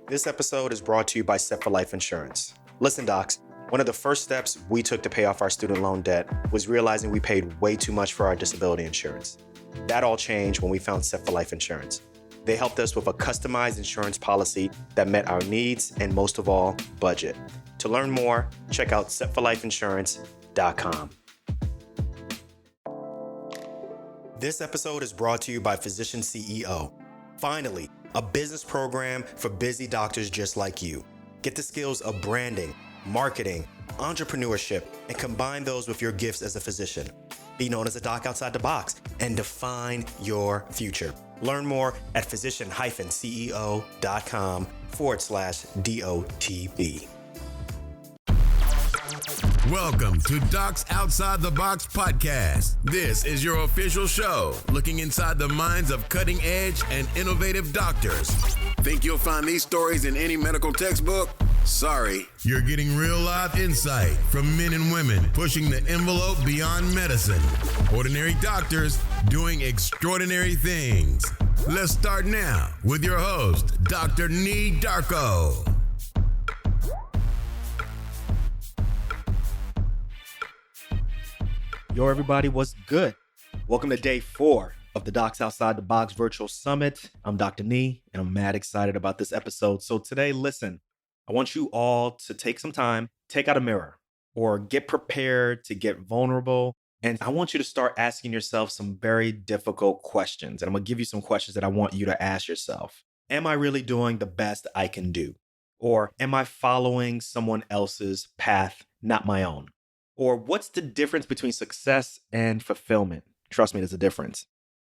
This episode is brought to you by Set for Life Insurance. Listen, docs, one of the first steps we took to pay off our student loan debt was realizing we paid way too much for our disability insurance. That all changed when we found Set for Life Insurance. They helped us with a customized insurance policy that met our needs and, most of all, budget. To learn more, check out setforlifeinsurance.com. This episode is brought to you by Physician CEO. Finally, a business program for busy doctors just like you. Get the skills of branding, marketing, entrepreneurship, and combine those with your gifts as a physician. Be known as a doc outside the box and define your future. Learn more at physician-ceo.com/DOTB. Welcome to Docs Outside the Box podcast. This is your official show, looking inside the minds of cutting-edge and innovative doctors. Think you'll find these stories in any medical textbook? Sorry. You're getting real life insight from men and women pushing the envelope beyond medicine. Ordinary doctors doing extraordinary things. Let's start now with your host, Dr. Nee Darko. Yo, everybody, what's good? Welcome to day 4 of the Docs Outside the Box Virtual Summit. I'm Dr. Nee, and I'm mad excited about this episode. So today, listen, I want you all to take some time, take out a mirror, or get prepared to get vulnerable. And I want you to start asking yourself some very difficult questions. And I'm going to give you some questions that I want you to ask yourself. Am I really doing the best I can do? Or am I following someone else's path, not my own? Or what's the difference between success and fulfillment? Trust me, there's a difference.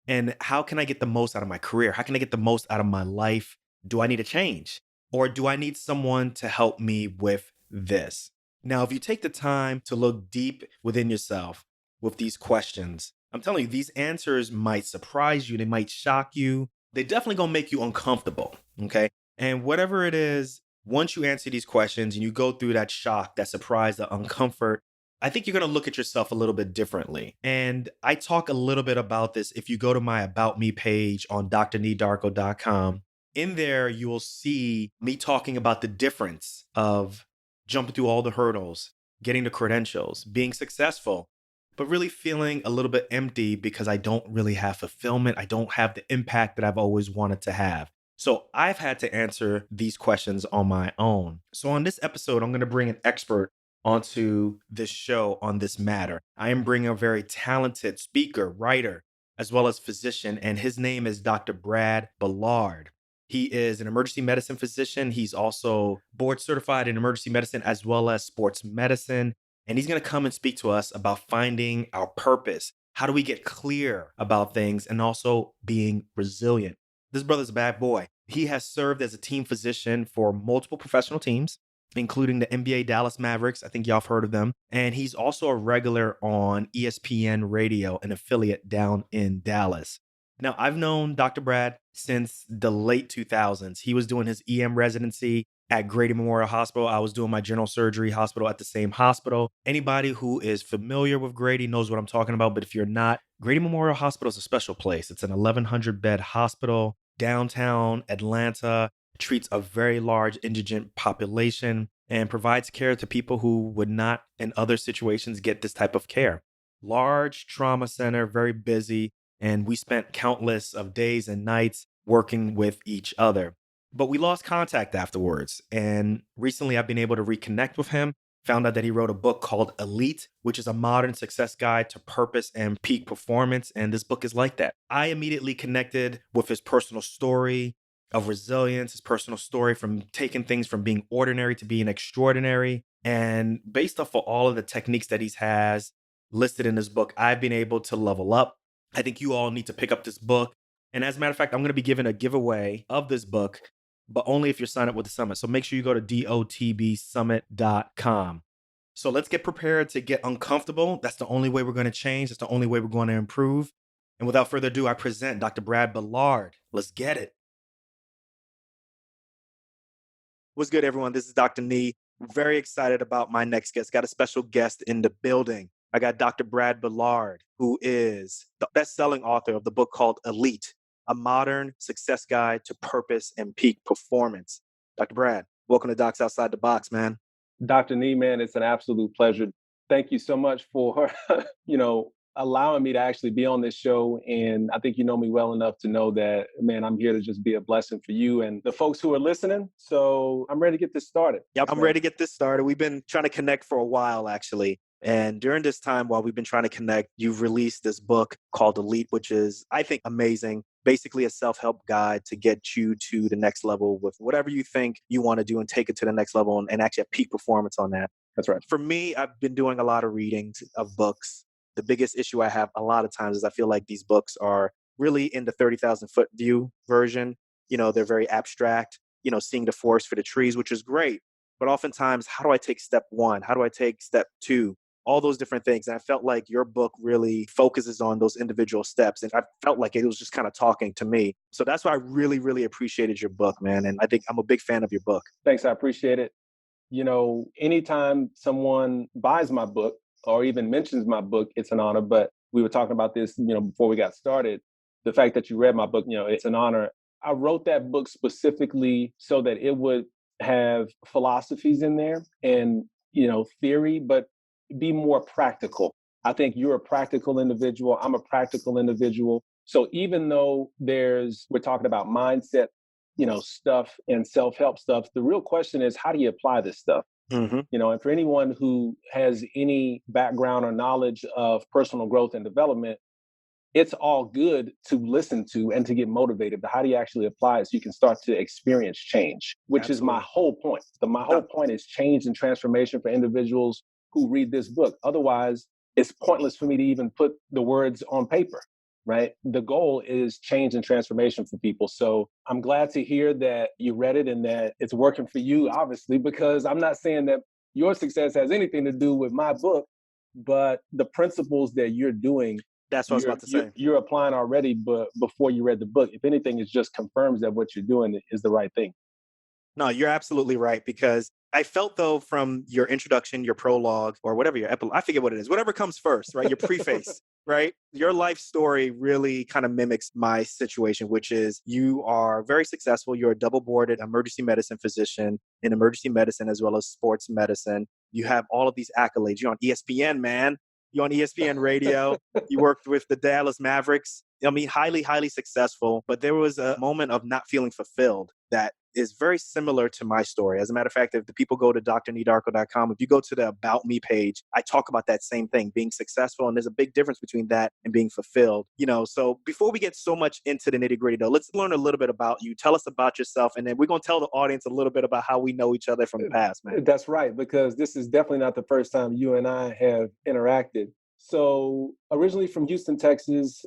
And how can I get the most out of my career? How can I get the most out of my life? Do I need a change? Or do I need someone to help me with this? Now, if you take the time to look deep within yourself with these questions, I'm telling you, these answers might surprise you. They might shock you. They definitely gonna make you uncomfortable, okay? And whatever it is, once you answer these questions and you go through that shock, that surprise, that uncomfort, I think you're going to look at yourself a little bit differently. And I talk a little bit about this if you go to my About Me page on drneedarko.com. In there, you will see me talking about the difference of jumping through all the hurdles, getting the credentials, being successful, but really feeling a little bit empty because I don't really have fulfillment. I don't have the impact that I've always wanted to have. So I've had to answer these questions on my own. So on this episode, I'm going to bring an expert onto this show on this matter. I am bringing a very talented speaker, writer, as well as physician, and his name is Dr. Brad Ballard. He is an emergency medicine physician. He's also board certified in emergency medicine as well as sports medicine. And he's going to come and speak to us about finding our purpose. How do we get clear about things and also being resilient? This brother's a bad boy. He has served as a team physician for multiple professional teams, including the NBA Dallas Mavericks. I think y'all have heard of them. And he's also a regular on ESPN Radio, an affiliate down in Dallas. Now, I've known Dr. Brad since the late 2000s. He was doing his EM residency at Grady Memorial Hospital. I was doing my general surgery hospital at the same hospital. Anybody who is familiar with Grady knows what I'm talking about. But if you're not, Grady Memorial Hospital is a special place. It's an 1,100 bed hospital, downtown Atlanta. Treats a very large indigent population and provides care to people who would not in other situations get this type of care. Large trauma center, very busy, and we spent countless of days and nights working with each other. But we lost contact afterwards, and recently I've been able to reconnect with him. Found out that he wrote a book called Elite, which is a modern success guide to purpose and peak performance, and this book is like that. I immediately connected with his personal story of resilience, his personal story from taking things from being ordinary to being extraordinary. And based off of all of the techniques that he has listed in this book, I've been able to level up. I think you all need to pick up this book. And as a matter of fact, I'm going to be giving a giveaway of this book, but only if you're signed up with the summit. So make sure you go to DOTBsummit.com. So let's get prepared to get uncomfortable. That's the only way we're going to change. That's the only way we're going to improve. And without further ado, I present Dr. Brad Ballard. Let's get it. What's good, everyone? This is Dr. Nee. Very excited about my next guest. Got a special guest in the building. I got Dr. Brad Ballard, who is the best-selling author of the book called Elite, a modern success guide to purpose and peak performance. Dr. Brad, welcome to Docs Outside the Box, man. Dr. Nee, man, it's an absolute pleasure. Thank you so much for, allowing me to actually be on this show. And I think you know me well enough to know that, man, I'm here to just be a blessing for you and the folks who are listening. So I'm ready to get this started. Yep, I'm ready to get this started. We've been trying to connect for a while, actually. And during this time, while we've been trying to connect, you've released this book called Elite, which is, I think, amazing. Basically a self-help guide to get you to the next level with whatever you think you want to do and take it to the next level and actually have peak performance on that. That's right. For me, I've been doing a lot of readings of books. The biggest issue I have a lot of times is I feel like these books are really in the 30,000 foot view version. They're very abstract, seeing the forest for the trees, which is great. But oftentimes, how do I take step one? How do I take step two? All those different things. And I felt like your book really focuses on those individual steps. And I felt like it was just kind of talking to me. So that's why I really, really appreciated your book, man. And I think I'm a big fan of your book. Thanks. I appreciate it. Anytime someone buys my book or even mentions my book, it's an honor. But we were talking about this, before we got started. The fact that you read my book, it's an honor. I wrote that book specifically so that it would have philosophies in there and, theory, but be more practical. I think you're a practical individual. I'm a practical individual. So even though we're talking about mindset, stuff and self-help stuff, the real question is, how do you apply this stuff? Mm-hmm. And for anyone who has any background or knowledge of personal growth and development, it's all good to listen to and to get motivated. But how do you actually apply it so you can start to experience change, which Absolutely. is my whole point. My whole point is change and transformation for individuals who read this book. Otherwise, it's pointless for me to even put the words on paper, right? The goal is change and transformation for people. So I'm glad to hear that you read it and that it's working for you, obviously, because I'm not saying that your success has anything to do with my book, but the principles that you're doing, that's what I was about to say. You're applying already, but before you read the book, if anything, it just confirms that what you're doing is the right thing. No, you're absolutely right, because I felt, though, from your introduction, your prologue, or whatever your epilogue, I forget what it is, whatever comes first, right? Your preface, right? Your life story really kind of mimics my situation, which is you are very successful. You're a double boarded emergency medicine physician in emergency medicine as well as sports medicine. You have all of these accolades. You're on ESPN, man. You're on ESPN radio. You worked with the Dallas Mavericks. I mean, highly, highly successful. But there was a moment of not feeling fulfilled that is very similar to my story. As a matter of fact, if the people go to drnedarko.com, if you go to the About Me page, I talk about that same thing, being successful. And there's a big difference between that and being fulfilled. So before we get so much into the nitty gritty, though, let's learn a little bit about you. Tell us about yourself. And then we're going to tell the audience a little bit about how we know each other from the past, man. That's right, because this is definitely not the first time you and I have interacted. So originally from Houston, Texas,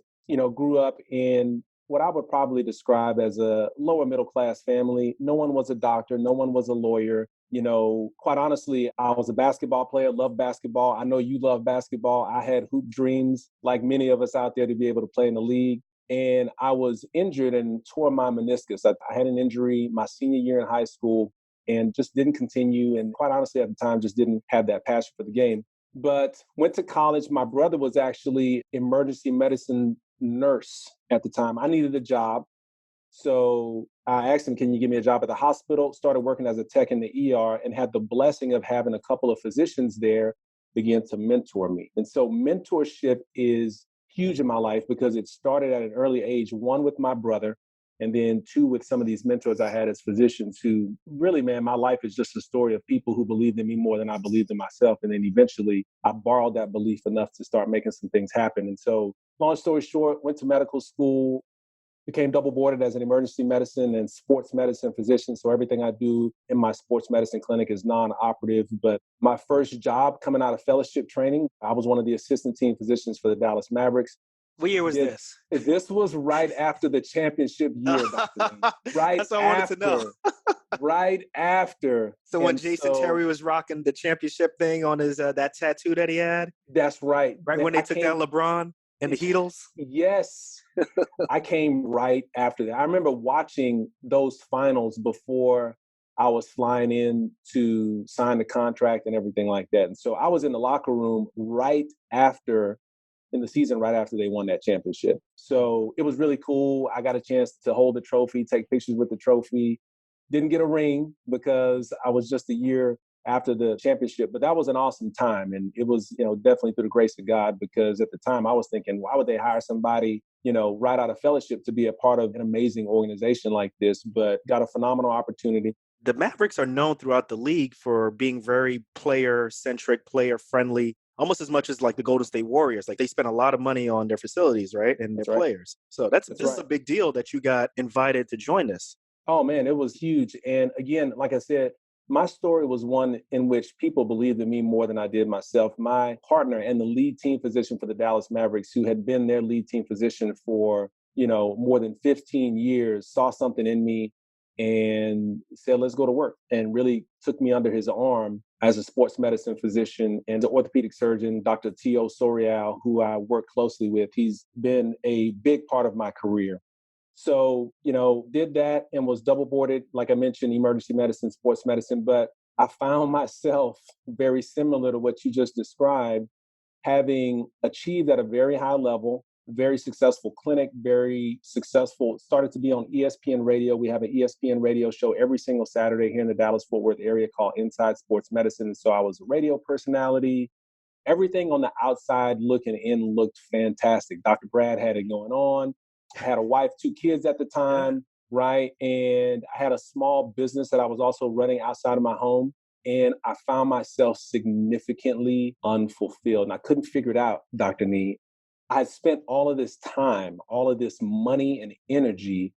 grew up in what I would probably describe as a lower middle class family. No one was a doctor. No one was a lawyer. Quite honestly, I was a basketball player, loved basketball. I know you love basketball. I had hoop dreams, like many of us out there, to be able to play in the league. And I was injured and tore my meniscus. I had an injury my senior year in high school and just didn't continue. And quite honestly, at the time, just didn't have that passion for the game. But went to college. My brother was actually emergency medicine nurse at the time. I needed a job. So I asked him, can you give me a job at the hospital? Started working as a tech in the ER and had the blessing of having a couple of physicians there begin to mentor me. And so mentorship is huge in my life because it started at an early age, one with my brother, and then two with some of these mentors I had as physicians who really, man, my life is just a story of people who believed in me more than I believed in myself. And then eventually I borrowed that belief enough to start making some things happen. And so long story short, went to medical school, became double boarded as an emergency medicine and sports medicine physician. So everything I do in my sports medicine clinic is non-operative. But my first job coming out of fellowship training, I was one of the assistant team physicians for the Dallas Mavericks. What year was this? This was right after the championship year, Dr. Lee. Right That's what I wanted to know. Right after. So when Jason Terry was rocking the championship thing on his that tattoo that he had? That's right. Right when they took down LeBron and the Heatles? Yes. I came right after that. I remember watching those finals before I was flying in to sign the contract and everything like that. And so I was in the locker room in the season right after they won that championship. So it was really cool. I got a chance to hold the trophy, take pictures with the trophy. Didn't get a ring because I was just a year after the championship, but that was an awesome time. And it was, definitely through the grace of God, because at the time I was thinking, why would they hire somebody, right out of fellowship to be a part of an amazing organization like this? But got a phenomenal opportunity. The Mavericks are known throughout the league for being very player-centric, player-friendly, almost as much as like the Golden State Warriors. Like they spend a lot of money on their facilities, right? And their That's right. players. So That's this is right. a big deal that you got invited to join this. Oh man, it was huge. And again, like I said, my story was one in which people believed in me more than I did myself. My partner and the lead team physician for the Dallas Mavericks, who had been their lead team physician for, more than 15 years, saw something in me and said, let's go to work, and really took me under his arm as a sports medicine physician and the orthopedic surgeon, Dr. T.O. Sorial, who I work closely with. He's been a big part of my career. So, did that and was double boarded, like I mentioned, emergency medicine, sports medicine. But I found myself very similar to what you just described, having achieved at a very high level, very successful clinic, very successful, started to be on ESPN radio. We have an ESPN radio show every single Saturday here in the Dallas-Fort Worth area called Inside Sports Medicine. And so I was a radio personality. Everything on the outside looking in looked fantastic. Dr. Brad had it going on. I had a wife, 2 kids at the time, right? And I had a small business that I was also running outside of my home. And I found myself significantly unfulfilled. And I couldn't figure it out, Dr. Nee. I had spent all of this time, all of this money and energy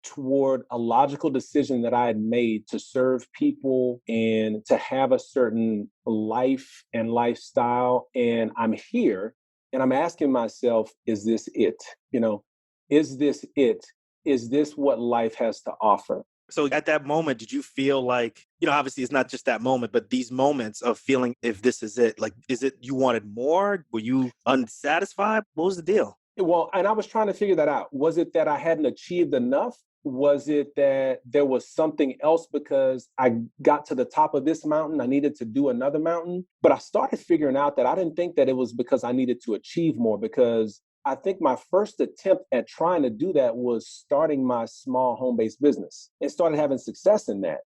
toward a logical decision that I had made to serve people and to have a certain life and lifestyle. And I'm here and I'm asking myself, is this it? Is this it? Is this what life has to offer? So at that moment, did you feel like, obviously it's not just that moment, but these moments of feeling if this is it, like, is it you wanted more? Were you unsatisfied? What was the deal? Well, and I was trying to figure that out. Was it that I hadn't achieved enough? Was it that there was something else because I got to the top of this mountain, I needed to do another mountain? But I started figuring out that I didn't think that it was because I needed to achieve more, because I think my first attempt at trying to do that was starting my small home-based business and started having success in that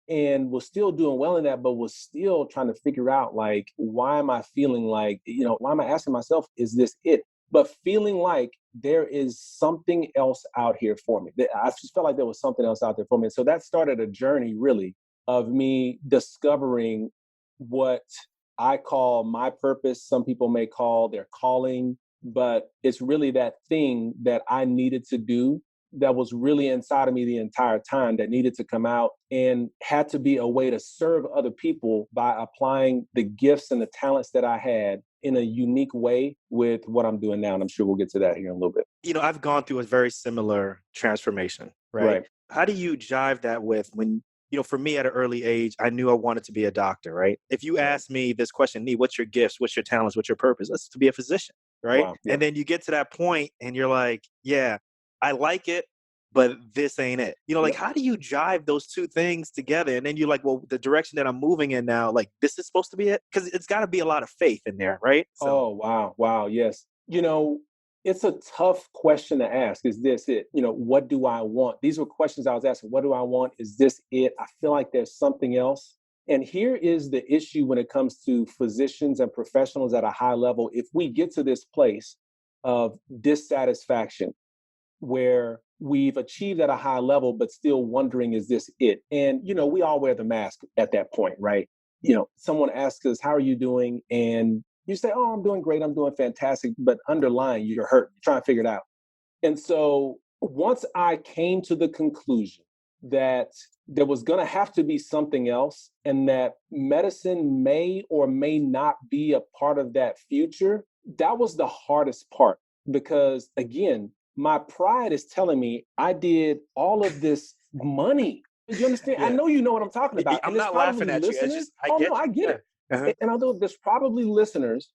and was still doing well in that, but was still trying to figure out, like, why am I feeling like, why am I asking myself, is this it? But feeling like there is something else out here for me. I just felt like there was something else out there for me. So that started a journey, really, of me discovering what I call my purpose. Some people may call their calling, but it's really that thing that I needed to do that was really inside of me the entire time, that needed to come out and had to be a way to serve other people by applying the gifts and the talents that I had in a unique way with what I'm doing now. And I'm sure we'll get to that here in a little bit. I've gone through a very similar transformation, right? How do you jive that with when, for me at an early age, I knew I wanted to be a doctor, right? If you ask me this question, Nee, what's your gifts? What's your talents? What's your purpose? It's to be a physician, right? Wow. Yeah. And then you get to that point and you're like, yeah, I like it, but this ain't it. Like, how do you jive those two things together? And then you're like, well, the direction that I'm moving in now, like, this is supposed to be it? Because it's got to be a lot of faith in there, right? So. Oh, wow. Wow. Yes. It's a tough question to ask. Is this it? What do I want? These were questions I was asking. What do I want? Is this it? I feel like there's something else. And here is the issue when it comes to physicians and professionals at a high level. If we get to this place of dissatisfaction, where we've achieved at a high level, but still wondering, is this it? And, we all wear the mask at that point, right? Someone asks us, how are you doing? And you say, oh, I'm doing great. I'm doing fantastic. But underlying, you're hurt. You're trying to figure it out. And so once I came to the conclusion that there was going to have to be something else and that medicine may or may not be a part of that future, that was the hardest part. Because again, my pride is telling me I did all of this money. You understand? Yeah. I know you know what I'm talking about. I'm not laughing at listeners. you. I get it. Uh-huh. And although there's probably listeners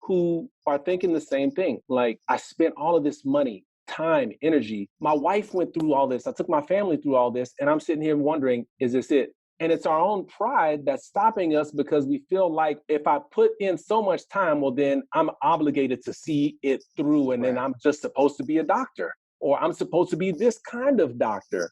who are thinking the same thing, like, I spent all of this money, time, energy. My wife went through all this. I took my family through all this. And I'm sitting here wondering, is this it? And it's our own pride that's stopping us, because we feel like if I put in so much time, well, then I'm obligated to see it through. And then I'm just supposed to be a doctor, or I'm supposed to be this kind of doctor.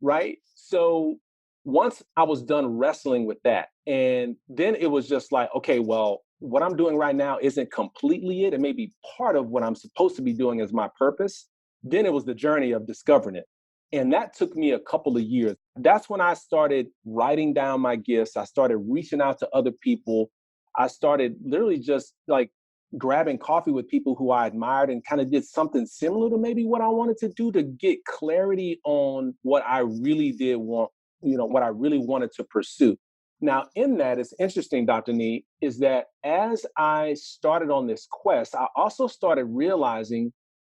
right? So once I was done wrestling with that, and then it was just like, okay, well, what I'm doing right now isn't completely it. It may be part of what I'm supposed to be doing as my purpose. Then it was the journey of discovering it. And that took me a couple of years. That's when I started writing down my gifts. I started reaching out to other people. I started literally just like grabbing coffee with people who I admired and kind of did something similar to maybe what I wanted to do to get clarity on what I really did want, what I really wanted to pursue. Now, in that, it's interesting, Dr. Nee, is that as I started on this quest, I also started realizing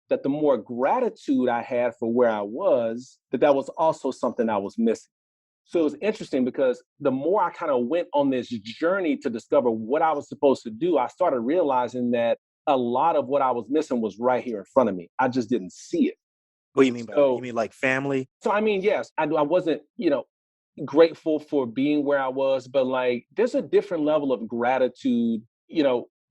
that the more gratitude I had for where I was, that was also something I was missing. So it was interesting because the more I kind of went on this journey to discover what I was supposed to do, I started realizing that a lot of what I was missing was right here in front of me. I just didn't see it. What do you mean by that? You So, mean like family? so I mean, yes, I wasn't, grateful for being where I was, but like there's a different level of gratitude,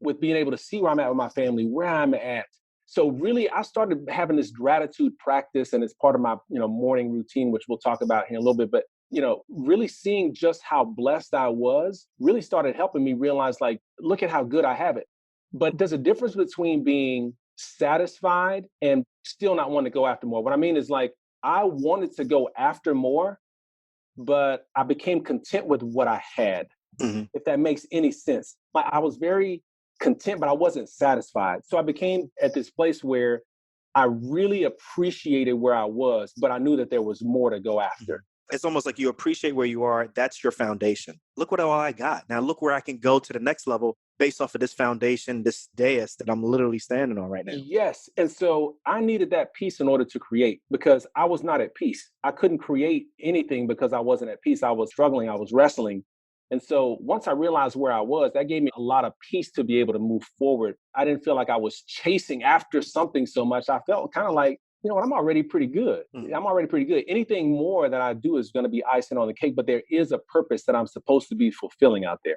with being able to see where I'm at with my family, where I'm at. So really I started having this gratitude practice and it's part of my, morning routine, which we'll talk about here in a little bit. But really seeing just how blessed I was really started helping me realize like, look at how good I have it. But there's a difference between being satisfied and still not wanting to go after more. What I mean is like I wanted to go after more, but I became content with what I had, Mhm. if that makes any sense. Like I was very content, but I wasn't satisfied. So I became at this place where I really appreciated where I was, but I knew that there was more to go after. It's almost like you appreciate where you are. That's your foundation. Look what all I got. Now look where I can go to the next level based off of this foundation, this dais that I'm literally standing on right now. Yes. And so I needed that peace in order to create because I was not at peace. I couldn't create anything because I wasn't at peace. I was struggling, I was wrestling. And so once I realized where I was, that gave me a lot of peace to be able to move forward. I didn't feel like I was chasing after something so much. I felt kind of like, you know what, I'm already pretty good. Mhm. I'm already pretty good. Anything more that I do is going to be icing on the cake, but there is a purpose that I'm supposed to be fulfilling out there.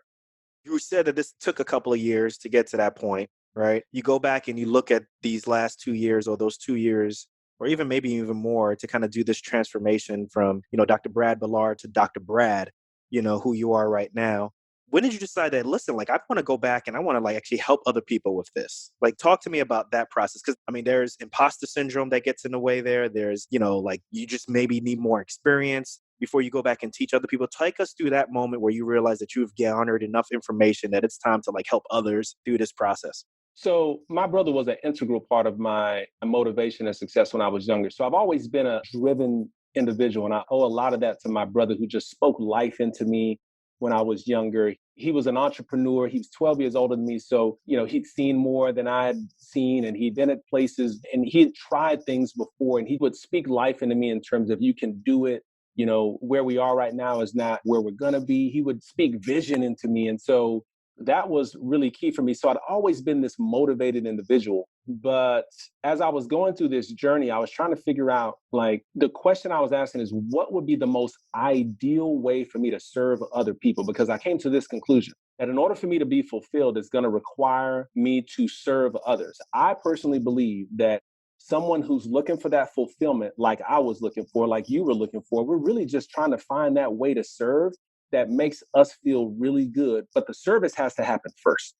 You said that this took a couple of years to get to that point, right? You go back and you look at these last 2 years or those 2 years, or even maybe even more to kind of do this transformation from, Dr. Brad Ballard to Dr. Brad, who you are right now. When did you decide that, listen, like I want to go back and I want to like actually help other people with this? Like talk to me about that process. Cause I mean, there's imposter syndrome that gets in the way there. There's, like you just maybe need more experience before you go back and teach other people. Take us through that moment where you realize that you've garnered enough information that it's time to like help others through this process. So my brother was an integral part of my motivation and success when I was younger. So I've always been a driven individual, and I owe a lot of that to my brother who just spoke life into me when I was younger. He was an entrepreneur. He was 12 years older than me. So, he'd seen more than I'd seen, and he'd been at places and he had tried things before, and he would speak life into me in terms of you can do it. Where we are right now is not where we're going to be. He would speak vision into me. And so that was really key for me. So I'd always been this motivated individual. But as I was going through this journey, I was trying to figure out like the question I was asking is what would be the most ideal way for me to serve other people? Because I came to this conclusion that in order for me to be fulfilled, it's going to require me to serve others. I personally believe that someone who's looking for that fulfillment, like I was looking for, like you were looking for, we're really just trying to find that way to serve that makes us feel really good, but the service has to happen first.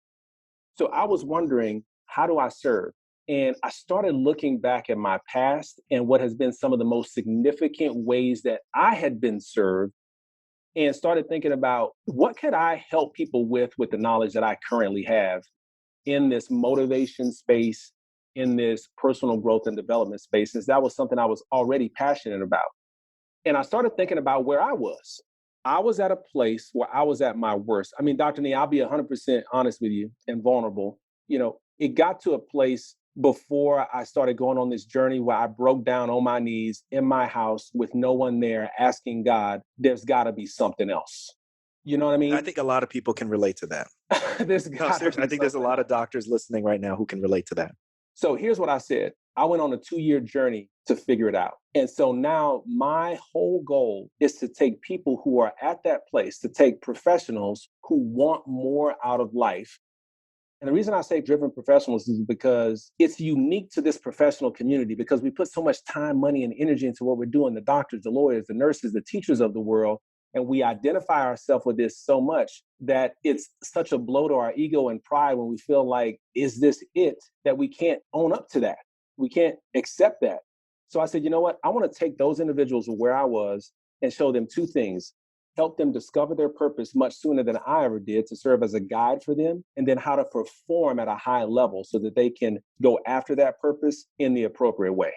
So I was wondering, how do I serve? And I started looking back at my past and what has been some of the most significant ways that I had been served and started thinking about what could I help people with the knowledge that I currently have in this motivation space, in this personal growth and development space, since that was something I was already passionate about. And I started thinking about where I was. I was at a place where I was at my worst. I mean, Dr. Nee, I'll be 100% honest with you and vulnerable. It got to a place before I started going on this journey where I broke down on my knees in my house with no one there asking God, there's got to be something else. You know what I I mean? think a lot of people can relate to that. There's No, got to seriously, I be think there's a something lot of else. doctors listening right now who can relate to that. So here's what I said. I went on a 2-year journey to figure it out. And so now my whole goal is to take people who are at that place, to take professionals who want more out of life And the reason I say driven professionals is because it's unique to this professional community because we put so much time, money, and energy into what we're doing, the doctors, the lawyers, the nurses, the teachers of the world. And we identify ourselves with this so much that it's such a blow to our ego and pride when we feel like, is this it? That we can't own up to that. We can't accept that. So I said, you know what? I want to take those individuals where I was and show them two things. Help them discover their purpose much sooner than I ever did to serve as a guide for them, and then how to perform at a high level so that they can go after that purpose in the appropriate way.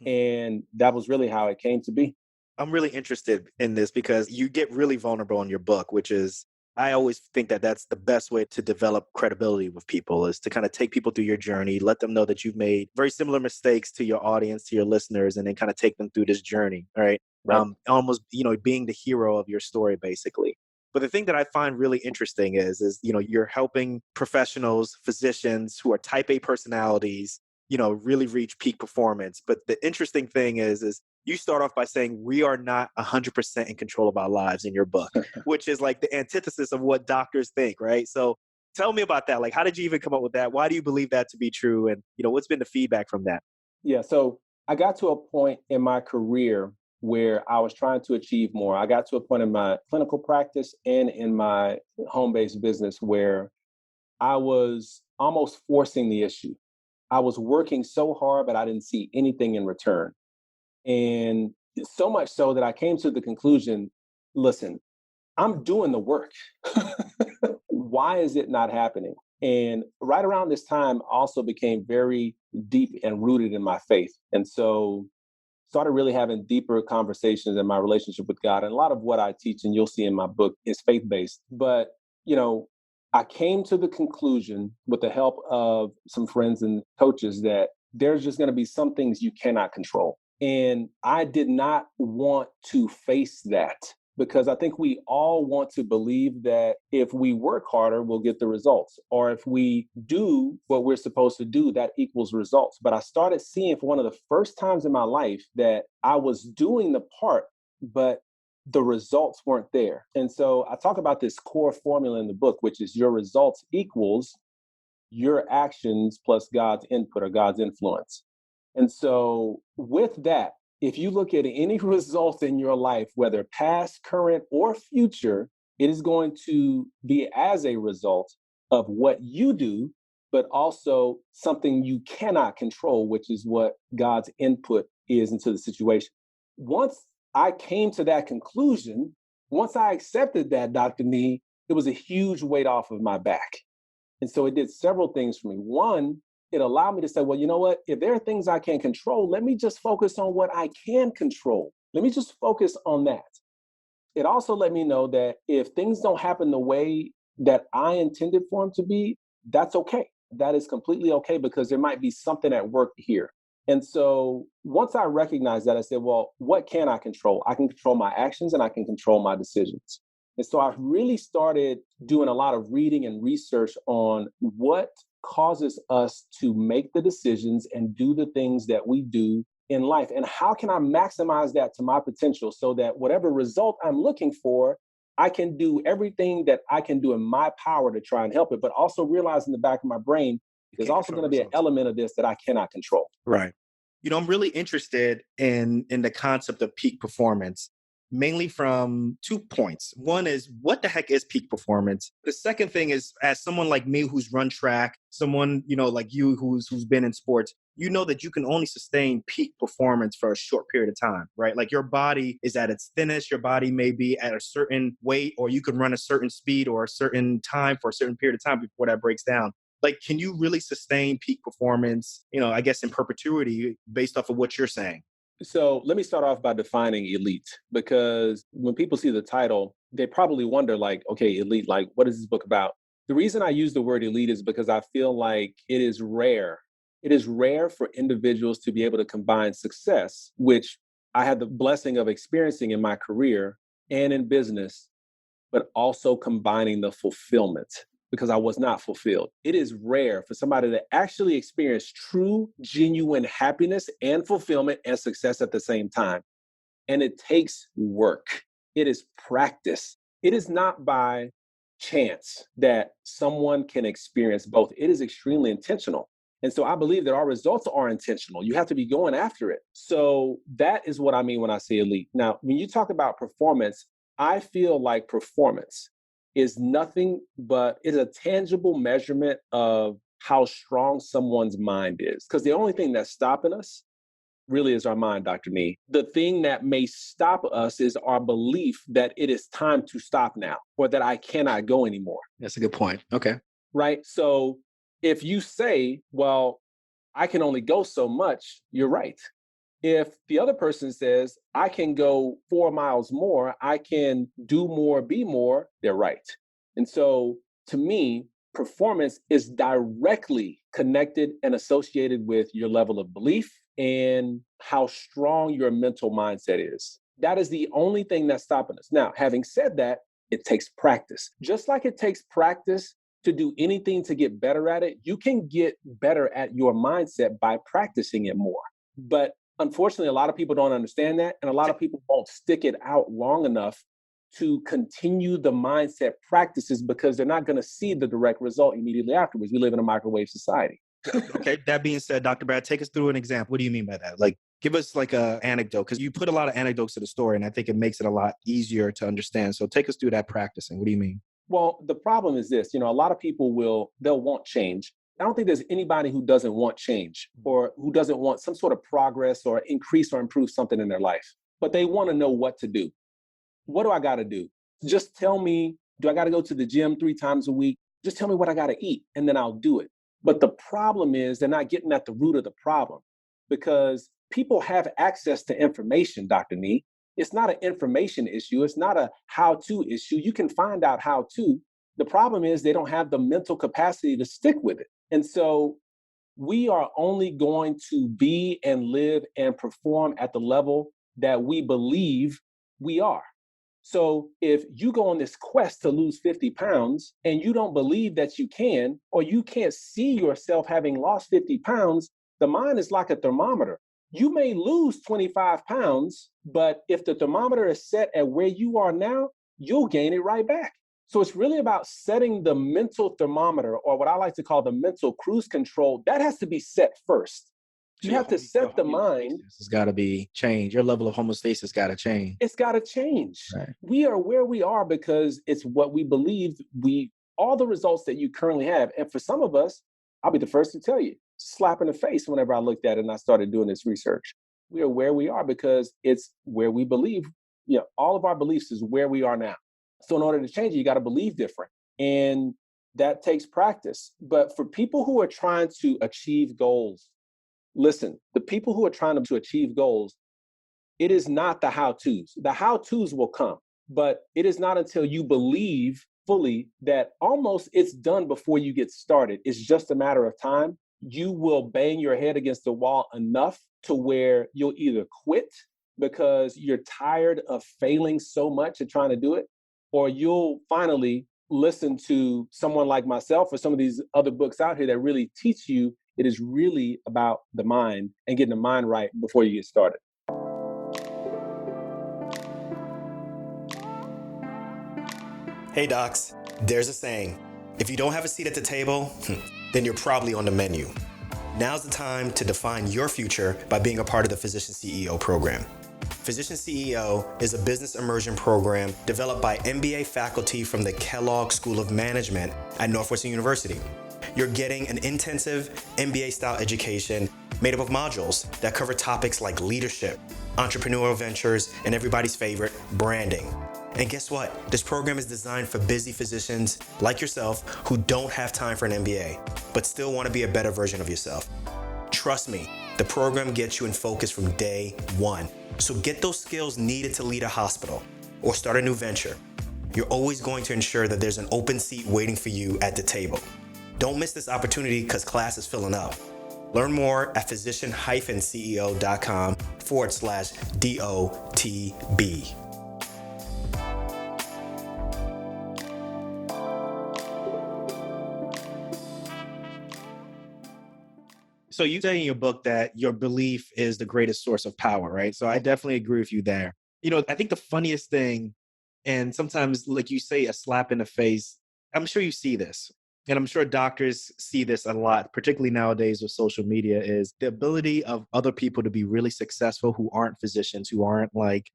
And that was really how it came to be. I'm really interested in this because you get really vulnerable in your book, which is, I always think that that's the best way to develop credibility with people, is to kind of take people through your journey, let them know that you've made very similar mistakes to your audience, to your listeners, and then kind of take them through this journey, right? Right. Almost, being the hero of your story, basically. But the thing that I find really interesting is, you're helping professionals, physicians who are type A personalities, really reach peak performance. But the interesting thing is you start off by saying we are not 100% in control of our lives in your book, which is like the antithesis of what doctors think, right? So tell me about that. Like, how did you even come up with that? Why do you believe that to be true? And, what's been the feedback from that? Yeah. So I got to a point in my career where I was trying to achieve more. I got to a point in my clinical practice and in my home-based business where I was almost forcing the issue. I was working so hard, but I didn't see anything in return. And so much so that I came to the conclusion, listen, I'm doing the work. Why is it not happening? And right around this time, I also became very deep and rooted in my faith. And so started really having deeper conversations in my relationship with God. And a lot of what I teach, and you'll see in my book, is faith-based. But, I came to the conclusion with the help of some friends and coaches that there's just going to be some things you cannot control. And I did not want to face that because I think we all want to believe that if we work harder, we'll get the results. Or if we do what we're supposed to do, that equals results. But I started seeing for one of the first times in my life that I was doing the part, but the results weren't there. And so I talk about this core formula in the book, which is your results equals your actions plus God's input or God's influence. And so with that, if you look at any result in your life, whether past, current, or future, it is going to be as a result of what you do, but also something you cannot control, which is what God's input is into the situation. Once I came to that conclusion, once I accepted that, Dr. Nee, it was a huge weight off of my back. And so it did several things for me. One, it allowed me to say, well, you know what? If there are things I can't control, let me just focus on what I can control. Let me just focus on that. It also let me know that if things don't happen the way that I intended for them to be, that's okay. That is completely okay because there might be something at work here. And so once I recognized that, I said, well, what can I control? I can control my actions and I can control my decisions. And so I really started doing a lot of reading and research on what causes us to make the decisions and do the things that we do in life. And how can I maximize that to my potential so that whatever result I'm looking for, I can do everything that I can do in my power to try and help it, but also realize in the back of my brain, there's also going to be an element of this that I cannot control. Right. I'm really interested in the concept of peak performance, mainly from 2 points. One is, what the heck is peak performance? The second thing is, as someone like me who's run track, someone, like you who's been in sports, that you can only sustain peak performance for a short period of time, right? Like your body is at its thinnest, your body may be at a certain weight, or you can run a certain speed or a certain time for a certain period of time before that breaks down. Like, can you really sustain peak performance, I guess in perpetuity based off of what you're saying? So let me start off by defining elite, because when people see the title, they probably wonder like, okay, elite, like what is this book about? The reason I use the word elite is because I feel like it is rare. It is rare for individuals to be able to combine success, which I had the blessing of experiencing in my career and in business, but also combining the fulfillment, because I was not fulfilled. It is rare for somebody to actually experience true, genuine happiness and fulfillment and success at the same time. And it takes work. It is practice. It is not by chance that someone can experience both. It is extremely intentional. And so I believe that our results are intentional. You have to be going after it. So that is what I mean when I say elite. Now, when you talk about performance, I feel like performance is nothing but it's a tangible measurement of how strong someone's mind is. Because the only thing that's stopping us really is our mind, Dr. Nee. The thing that may stop us is our belief that it is time to stop now or that I cannot go anymore. That's a good point. Okay. Right? So if you say, well, I can only go so much, you're right. If the other person says, I can go 4 miles more, I can do more, be more, they're right. And so to me, performance is directly connected and associated with your level of belief and how strong your mental mindset is. That is the only thing that's stopping us. Now, having said that, it takes practice. Just like it takes practice to do anything to get better at it, you can get better at your mindset by practicing it more. But unfortunately, a lot of people don't understand that. And a lot of people won't stick it out long enough to continue the mindset practices because they're not going to see the direct result immediately afterwards. We live in a microwave society. Okay. That being said, Dr. Brad, take us through an example. What do you mean by that? Like, give us like an anecdote, because you put a lot of anecdotes to the story, and I think it makes it a lot easier to understand. So take us through that practicing. What do you mean? Well, the problem is this, a lot of people they'll want change. I don't think there's anybody who doesn't want change or who doesn't want some sort of progress or increase or improve something in their life, but they want to know what to do. What do I got to do? Just tell me, do I got to go to the gym 3 times a week? Just tell me what I got to eat and then I'll do it. But the problem is they're not getting at the root of the problem because people have access to information, Dr. Nee. It's not an information issue. It's not a how-to issue. You can find out how to. The problem is they don't have the mental capacity to stick with it. And so we are only going to be and live and perform at the level that we believe we are. So if you go on this quest to lose 50 pounds and you don't believe that you can, or you can't see yourself having lost 50 pounds, the mind is like a thermometer. You may lose 25 pounds, but if the thermometer is set at where you are now, you'll gain it right back. So it's really about setting the mental thermometer, or what I like to call the mental cruise control. That has to be set first. You have to set the mind. It's got to be changed. Your level of homeostasis got to change. It's got to change. Right. We are where we are because it's what we believe all the results that you currently have. And for some of us, I'll be the first to tell you, slap in the face whenever I looked at it and I started doing this research. We are where we are because it's where we believe. All of our beliefs is where we are now. So in order to change it, you got to believe different. And that takes practice. But for people who are trying to achieve goals, listen, the people who are trying to achieve goals, it is not the how-tos. The how-tos will come, but it is not until you believe fully that almost it's done before you get started. It's just a matter of time. You will bang your head against the wall enough to where you'll either quit because you're tired of failing so much at trying to do it, or you'll finally listen to someone like myself or some of these other books out here that really teach you it is really about the mind and getting the mind right before you get started. Hey docs, there's a saying, if you don't have a seat at the table, then you're probably on the menu. Now's the time to define your future by being a part of the Physician CEO program. Physician CEO is a business immersion program developed by MBA faculty from the Kellogg School of Management at Northwestern University. You're getting an intensive MBA-style education made up of modules that cover topics like leadership, entrepreneurial ventures, and everybody's favorite, branding. And guess what? This program is designed for busy physicians like yourself who don't have time for an MBA, but still want to be a better version of yourself. Trust me, the program gets you in focus from day one. So get those skills needed to lead a hospital or start a new venture. You're always going to ensure that there's an open seat waiting for you at the table. Don't miss this opportunity because class is filling up. Learn more at physician-ceo.com/DOTB. So you say in your book that your belief is the greatest source of power, right? So I definitely agree with you there. I think the funniest thing, and sometimes like you say, a slap in the face, I'm sure you see this, and I'm sure doctors see this a lot, particularly nowadays with social media, is the ability of other people to be really successful who aren't physicians, who aren't like,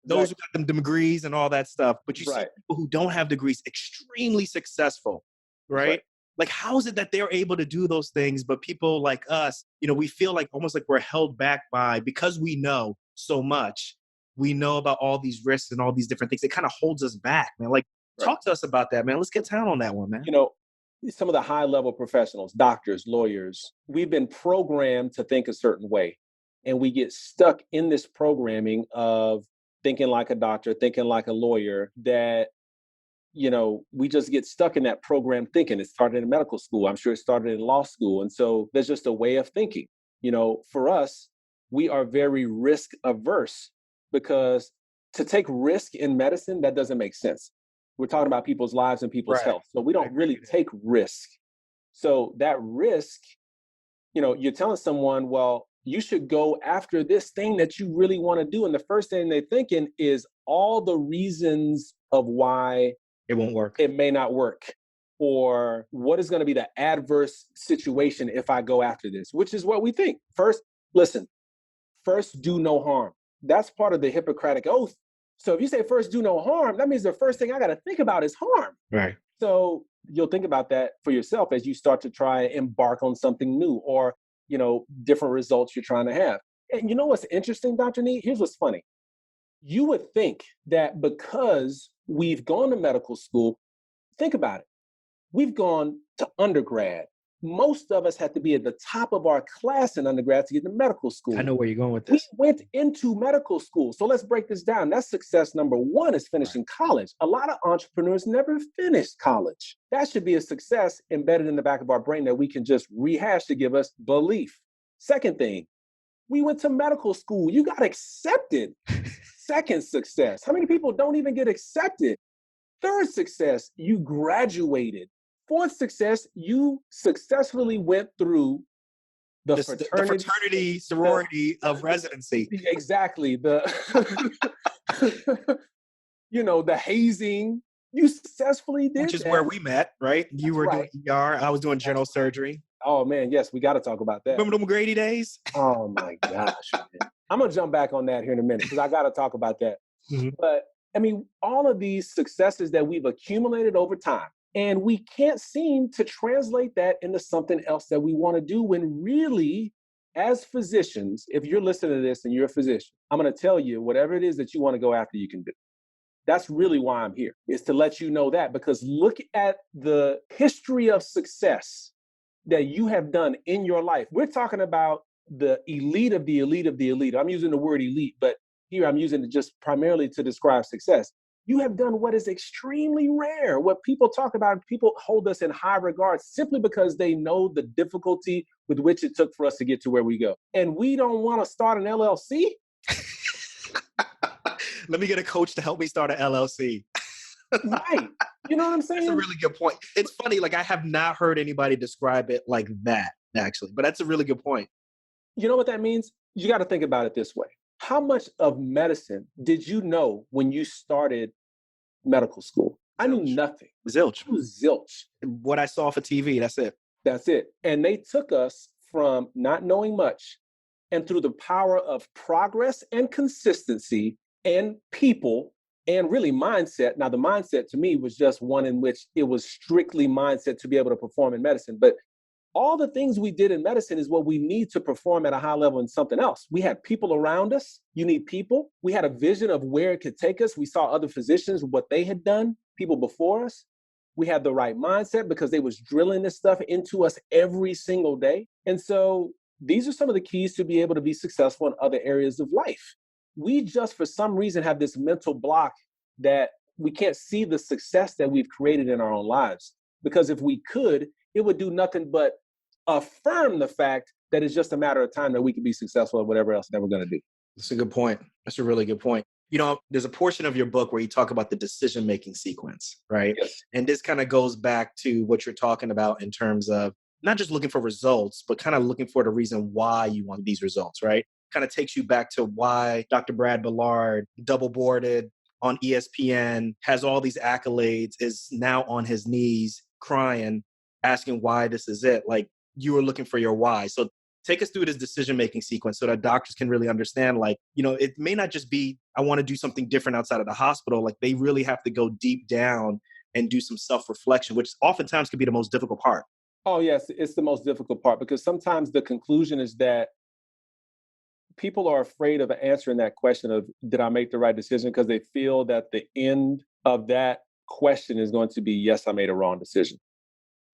those who Exactly. got them degrees and all that stuff. But you see Right. people who don't have degrees extremely successful, That's right? right. Like, how is it that they're able to do those things, but people like us, we feel like almost like we're held back by, because we know so much, we know about all these risks and all these different things. It kind of holds us back, man. Like, Right. talk to us about that, man. Let's get down on that one, man. You know, some of the high level professionals, doctors, lawyers, we've been programmed to think a certain way. And we get stuck in this programming of thinking like a doctor, thinking like a lawyer, that we just get stuck in that program thinking. It started in medical school. I'm sure it started in law school. And so there's just a way of thinking. For us, we are very risk averse, because to take risk in medicine, that doesn't make sense. We're talking about people's lives and people's Right. health. So we I don't agree really with that. take risk. So that risk, you're telling someone, well, you should go after this thing that you really want to do. And the first thing they're thinking is all the reasons of why It won't work. it may not work, or what is going to be the adverse situation if I go after this, which is what we think. First, listen, first do no harm. That's part of the Hippocratic Oath. So if you say first do no harm, that means the first thing I got to think about is harm. Right. So you'll think about that for yourself as you start to try and embark on something new, or, different results you're trying to have. And you know what's interesting, Dr. Nee? Here's what's funny. You would think that because we've gone to medical school, think about it. We've gone to undergrad. Most of us had to be at the top of our class in undergrad to get to medical school. I know where you're going with We this. went into medical school. So let's break this down. That's success number one, is finishing college. A lot of entrepreneurs never finished college. That should be a success embedded in the back of our brain that we can just rehash to give us belief. Second thing, we went to medical school. You got accepted. Second success. How many people don't even get accepted? Third success, you graduated. Fourth success, you successfully went through the fraternity, sorority of residency. Exactly. The the hazing. You successfully did Which is that. where we met, right? You were right. doing ER. I was doing general surgery. Oh man, yes, we got to talk about that. Remember them Grady days? Oh my gosh, man. I'm gonna jump back on that here in a minute, because I got to talk about that. Mhm. But I mean, all of these successes that we've accumulated over time, and we can't seem to translate that into something else that we want to do, when really, as physicians, if you're listening to this and you're a physician, I'm going to tell you whatever it is that you want to go after, you can do. That's really why I'm here, is to let you know that, because look at the history of success that you have done in your life. We're talking about the elite of the elite of the elite. I'm using the word elite, but here I'm using it just primarily to describe success. You have done what is extremely rare. What people talk about, people hold us in high regard simply because they know the difficulty with which it took for us to get to where we go. And we don't want to start an LLC? Let me get a coach to help me start an LLC. Right. You know what I'm saying? That's a really good point. It's funny, like I have not heard anybody describe it like that, actually, but that's a really good point. You know what that means? You got to think about it this way. How much of medicine did you know when you started medical school? I knew nothing. Zilch. I knew zilch. What I saw for TV, that's it. That's it. And they took us from not knowing much, and through the power of progress and consistency and people and really mindset. Now, the mindset to me was just one in which it was strictly mindset to be able to perform in medicine. But all the things we did in medicine is what we need to perform at a high level in something else. We had people around us. You need people. We had a vision of where it could take us. We saw other physicians, what they had done, people before us. We had the right mindset because they was drilling this stuff into us every single day. And so these are some of the keys to be able to be successful in other areas of life. We just, for some reason, have this mental block that we can't see the success that we've created in our own lives. Because if we could, it would do nothing but affirm the fact that it's just a matter of time that we can be successful at whatever else that we're going to do. That's a good point. That's a really good point. There's a portion of your book where you talk about the decision-making sequence, right? Yes. And this kind of goes back to what you're talking about in terms of not just looking for results, but kind of looking for the reason why you want these results, right? Kind of takes you back to why Dr. Brad Ballard double boarded on ESPN, has all these accolades, is now on his knees crying, asking why this is it. Like, you were looking for your why. So take us through this decision-making sequence so that doctors can really understand, like, it may not just be, I want to do something different outside of the hospital. Like, they really have to go deep down and do some self-reflection, which oftentimes can be the most difficult part. Oh, yes, it's the most difficult part, because sometimes the conclusion is that people are afraid of answering that question of, did I make the right decision? Because they feel that the end of that question is going to be, yes, I made a wrong decision.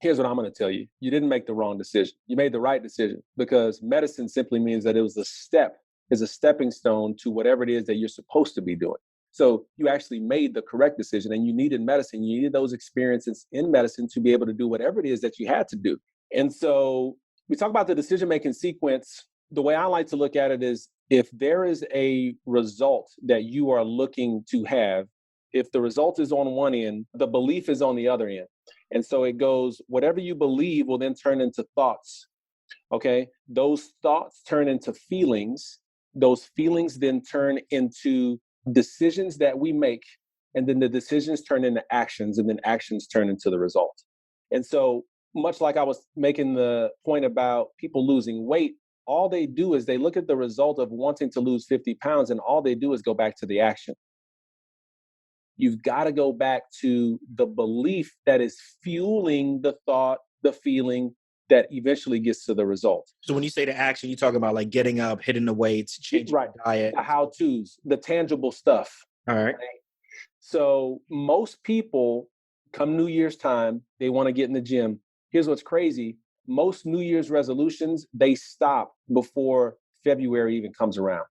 Here's what I'm going to tell you. You didn't make the wrong decision. You made the right decision, because medicine simply means that it was a stepping stone to whatever it is that you're supposed to be doing. So you actually made the correct decision, and you needed medicine. You needed those experiences in medicine to be able to do whatever it is that you had to do. And so we talk about the decision-making sequence. The way I like to look at it is, if there is a result that you are looking to have, if the result is on one end, the belief is on the other end. And so it goes, whatever you believe will then turn into thoughts. Okay. Those thoughts turn into feelings. Those feelings then turn into decisions that we make. And then the decisions turn into actions, and then actions turn into the result. And so, much like I was making the point about people losing weight, all they do is they look at the result of wanting to lose 50 pounds, and all they do is go back to the action. You've got to go back to the belief that is fueling the thought, the feeling that eventually gets to the result. So when you say the action, you talk about like getting up, hitting the weights, changing the diet. The how-tos, the tangible stuff. All right. So most people, come New Year's time, they want to get in the gym. Here's what's crazy. Most New Year's resolutions, they stop before February even comes around.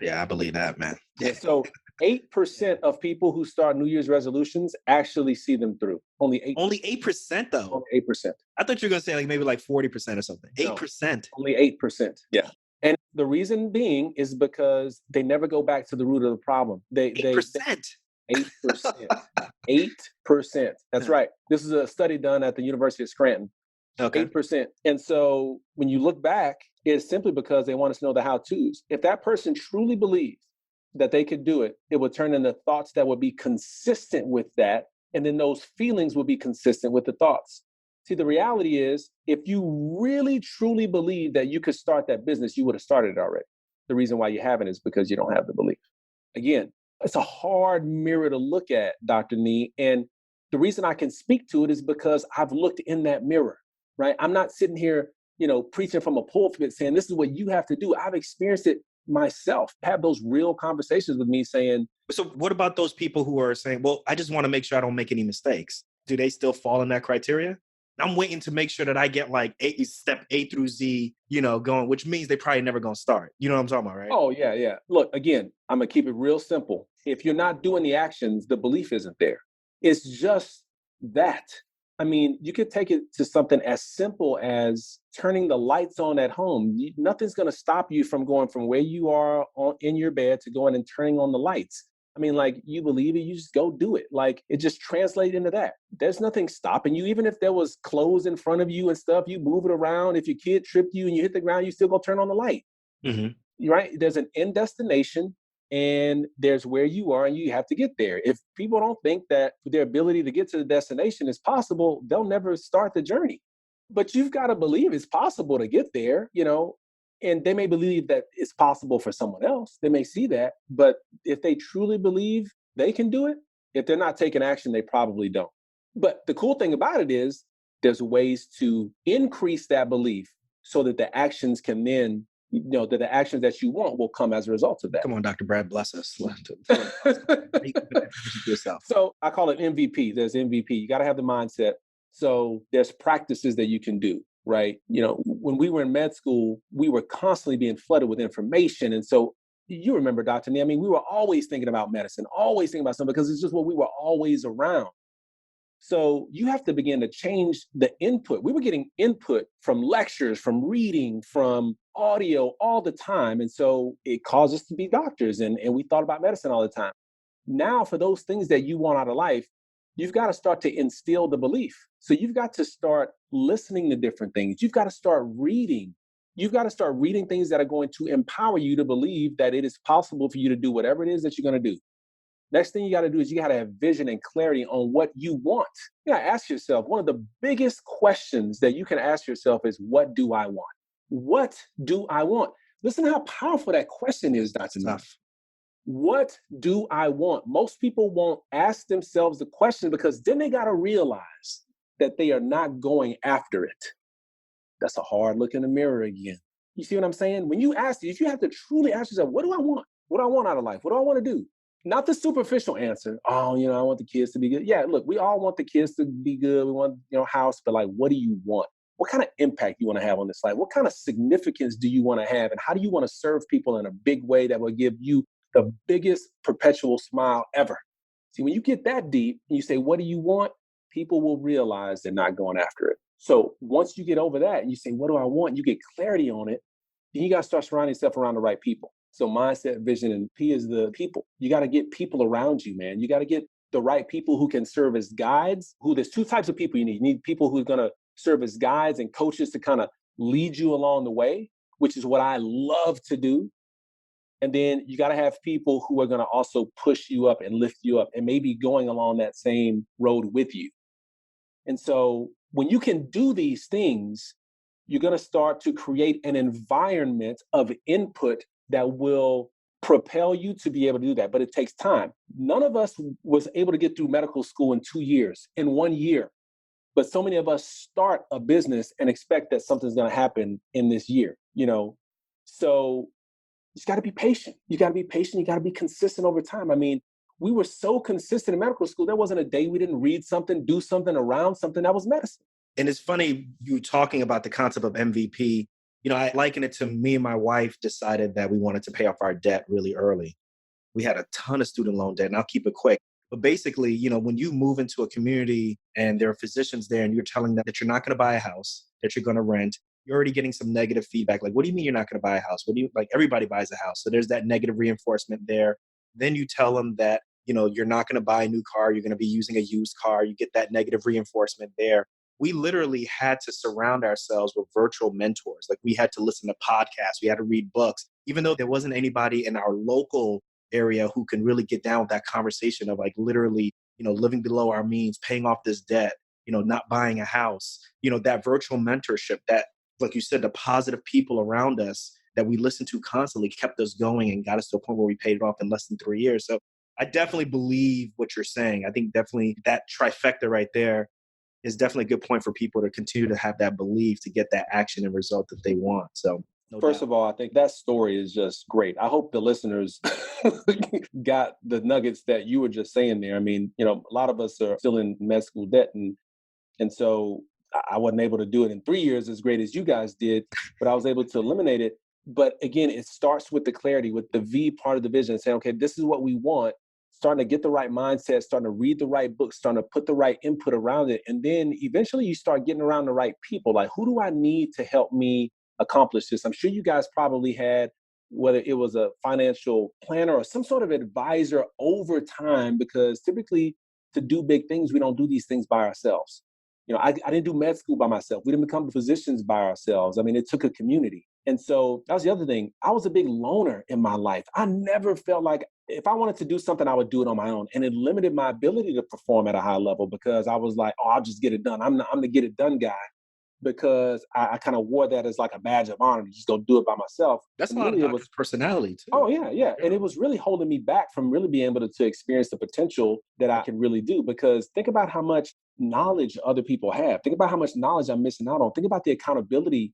Yeah, I believe that, man. Yeah, so 8% of people who start New Year's resolutions actually see them through. Only 8%. Only 8% though? Only 8%. I thought you were going to say like maybe like 40% or something. 8%. No, only 8%. Yeah. And the reason being is because they never go back to the root of the problem. 8%? 8%. 8%. That's right. This is a study done at the University of Scranton. Okay. 8%. And so when you look back, it's simply because they want us to know the how-tos. If that person truly believed that they could do it, it would turn into thoughts that would be consistent with that. And then those feelings would be consistent with the thoughts. See, the reality is, if you really truly believe that you could start that business, you would have started it already. The reason why you haven't is because you don't have the belief. Again, it's a hard mirror to look at, Dr. Nee. And the reason I can speak to it is because I've looked in that mirror, right? I'm not sitting here, preaching from a pulpit saying, this is what you have to do. I've experienced it myself, have those real conversations with me saying. So what about those people who are saying, well, I just want to make sure I don't make any mistakes? Do they still fall in that criteria? I'm waiting to make sure that I get like step A through Z, going, which means they probably never going to start. You know what I'm talking about, right? Oh, yeah, yeah. Look, again, I'm going to keep it real simple. If you're not doing the actions, the belief isn't there. It's just that. I mean, you could take it to something as simple as turning the lights on at home. Nothing's going to stop you from going from where you are in your bed to going and turning on the lights. I mean, like, you believe it, you just go do it. Like, it just translates into that. There's nothing stopping you. Even if there was clothes in front of you and stuff, you move it around. If your kid tripped you and you hit the ground, you still go turn on the light. Mm-hmm. Right? There's an end destination, and there's where you are, and you have to get there. If people don't think that their ability to get to the destination is possible, they'll never start the journey. But you've got to believe it's possible to get there, and they may believe that it's possible for someone else. They may see that, but if they truly believe they can do it, if they're not taking action, they probably don't. But the cool thing about it is there's ways to increase that belief so that the actions can then, that the actions that you want will come as a result of that. Come on, Dr. Brad, bless us. So I call it MVP. There's MVP. You got to have the mindset. So there's practices that you can do. Right. When we were in med school, we were constantly being flooded with information. And so you remember, Dr. Nee, I mean, we were always thinking about medicine, always thinking about something, because it's just what we were always around. So you have to begin to change the input. We were getting input from lectures, from reading, from audio all the time. And so it caused us to be doctors, and we thought about medicine all the time. Now, for those things that you want out of life, you've got to start to instill the belief. So you've got to start listening to different things. You've got to start reading. You've got to start reading things that are going to empower you to believe that it is possible for you to do whatever it is that you're going to do. Next thing you got to do is you got to have vision and clarity on what you want. You got to ask yourself, one of the biggest questions that you can ask yourself is, what do I want? What do I want? Listen to how powerful that question is, Dr. Neff. What do I want? Most people won't ask themselves the question because then they got to realize that they are not going after it. That's a hard look in the mirror again. You see what I'm saying? When you ask this, you have to truly ask yourself, what do I want? What do I want out of life? What do I want to do? Not the superficial answer. Oh, I want the kids to be good. Yeah, look, we all want the kids to be good. We want, house, but like, what do you want? What kind of impact you want to have on this life? What kind of significance do you want to have? And how do you want to serve people in a big way that will give you the biggest perpetual smile ever? See, when you get that deep and you say, what do you want? People will realize they're not going after it. So once you get over that and you say, what do I want? You get clarity on it. Then you got to start surrounding yourself around the right people. So mindset, vision, and P is the people. You got to get people around you, man. You got to get the right people who can serve as guides. There's two types of people you need. You need people who are going to serve as guides and coaches to kind of lead you along the way, which is what I love to do. And then you got to have people who are going to also push you up and lift you up and maybe going along that same road with you. And so when you can do these things, you're going to start to create an environment of input that will propel you to be able to do that. But it takes time. None of us was able to get through medical school in 2 years, in 1 year. But so many of us start a business and expect that something's going to happen in this year, So you just got to be patient. You got to be patient. You got to be consistent over time. I mean, we were so consistent in medical school. There wasn't a day we didn't read something, do something around something that was medicine. And it's funny you talking about the concept of MVP. I liken it to me and my wife decided that we wanted to pay off our debt really early. We had a ton of student loan debt, and I'll keep it quick. But basically, when you move into a community and there are physicians there and you're telling them that you're not going to buy a house, that you're going to rent, you're already getting some negative feedback. Like, what do you mean you're not going to buy a house? Everybody buys a house. So there's that negative reinforcement there. Then you tell them that, you're not going to buy a new car. You're going to be using a used car. You get that negative reinforcement there. We literally had to surround ourselves with virtual mentors. Like, we had to listen to podcasts. We had to read books, even though there wasn't anybody in our local area who can really get down with that conversation of like literally, living below our means, paying off this debt, not buying a house, that virtual mentorship, that, like you said, the positive people around us that we listened to constantly kept us going and got us to a point where we paid it off in less than 3 years. So I definitely believe what you're saying. I think definitely that trifecta right there is definitely a good point for people to continue to have that belief to get that action and result that they want. So First of all, I think that story is just great. I hope the listeners got the nuggets that you were just saying there. I mean, a lot of us are still in med school debt. And so I wasn't able to do it in 3 years as great as you guys did, but I was able to eliminate it. But again, it starts with the clarity, with the V part of the vision, saying, okay, this is what we want. Starting to get the right mindset, starting to read the right books, starting to put the right input around it. And then eventually you start getting around the right people. Like, who do I need to help me accomplish this? I'm sure you guys probably had, whether it was a financial planner or some sort of advisor over time, because typically to do big things, we don't do these things by ourselves. I didn't do med school by myself. We didn't become physicians by ourselves. I mean, it took a community. And so that was the other thing. I was a big loner in my life. I never felt like if I wanted to do something, I would do it on my own. And it limited my ability to perform at a high level because I was like, oh, I'll just get it done. I'm the get it done guy, because I kind of wore that as like a badge of honor to just go do it by myself. That's a lot of doctor's personality too. Oh, yeah. And it was really holding me back from really being able to experience the potential that I can really do. Because think about how much knowledge other people have. Think about how much knowledge I'm missing out on. Think about the accountability,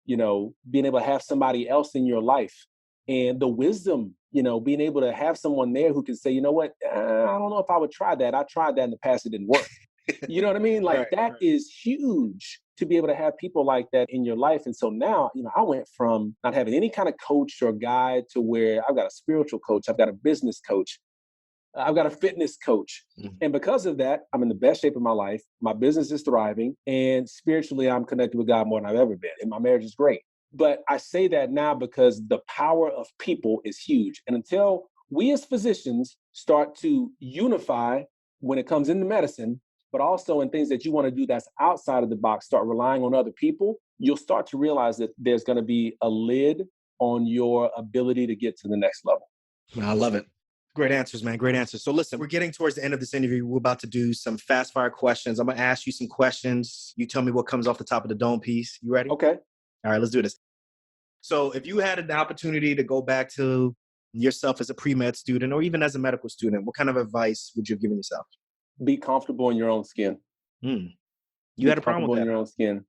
being able to have somebody else in your life, and the wisdom, being able to have someone there who can say, you know what, I don't know if I would try that. I tried that in the past. It didn't work. You know what I mean? Like that is huge to be able to have people like that in your life. And so now, I went from not having any kind of coach or guide to where I've got a spiritual coach. I've got a business coach. I've got a fitness coach. Mm-hmm. And because of that, I'm in the best shape of my life. My business is thriving. And spiritually, I'm connected with God more than I've ever been. And my marriage is great. But I say that now because the power of people is huge. And until we as physicians start to unify when it comes into medicine, but also in things that you want to do that's outside of the box, start relying on other people, you'll start to realize that there's going to be a lid on your ability to get to the next level. I love it. Great answers, man. Great answers. So listen, we're getting towards the end of this interview. We're about to do some fast fire questions. I'm going to ask you some questions. You tell me what comes off the top of the dome piece. You ready? Okay. All right, let's do this. So if you had an opportunity to go back to yourself as a pre-med student or even as a medical student, what kind of advice would you have given yourself? Be comfortable in your own skin. You had a problem with in that? your own skin.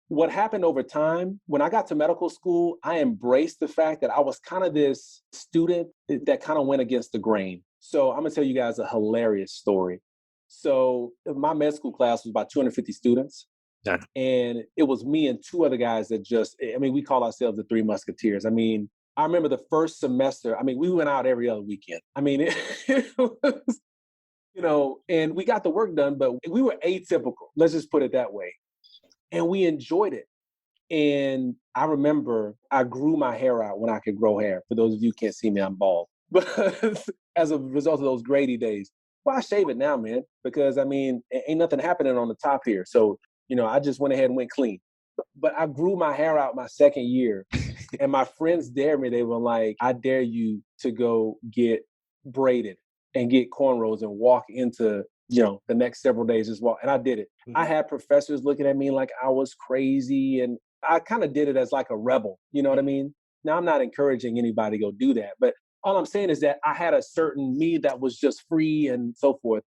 What happened over time, when I got to medical school, I embraced the fact that I was kind of this student that kind of went against the grain. So I'm going to tell you guys a hilarious story. So my med school class was about 250 students. Yeah. And it was me and two other guys that we call ourselves the Three Musketeers. I mean, I remember the first semester, we went out every other weekend. It was, and we got the work done, but we were atypical. Let's just put it that way. And we enjoyed it. And I remember I grew my hair out when I could grow hair. For those of you who can't see me, I'm bald. But as a result of those Grady days, well, I shave it now, man, because ain't nothing happening on the top here. So, I just went ahead and went clean. But I grew my hair out my second year. And my friends dared me. They were like, I dare you to go get braided and get cornrows and walk into, the next several days as well. And I did it. Mm-hmm. I had professors looking at me like I was crazy. And I kind of did it as like a rebel. You know what I mean? Now, I'm not encouraging anybody to go do that. But all I'm saying is that I had a certain me that was just free and so forth.